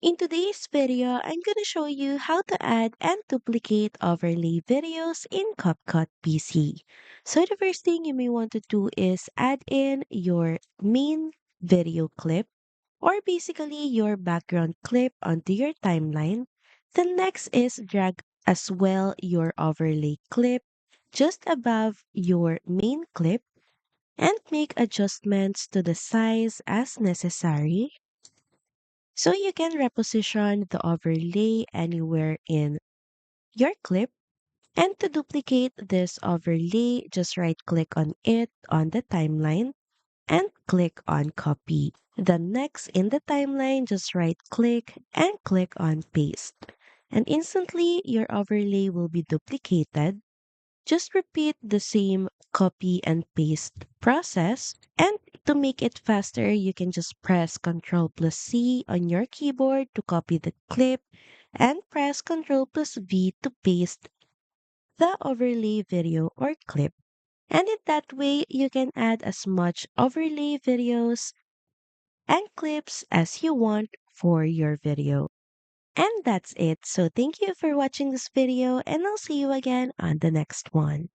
In today's video, I'm going to show you how to add and duplicate overlay videos in CapCut PC. So the first thing you may want to do is add in your main video clip or basically your background clip onto your timeline. The next is drag as well your overlay clip just above your main clip and make adjustments to the size as necessary so you can reposition the overlay anywhere in your clip. And to duplicate this overlay, just right click on it on the timeline and click on copy. The next in the timeline, just right click and click on paste. And instantly your overlay will be duplicated. Just repeat the same copy and paste process. And to make it faster, you can just press Ctrl plus C on your keyboard to copy the clip and press Ctrl plus V to paste the overlay video or clip. And in that way, you can add as much overlay videos and clips as you want for your video. And that's it. So thank you for watching this video and I'll see you again on the next one.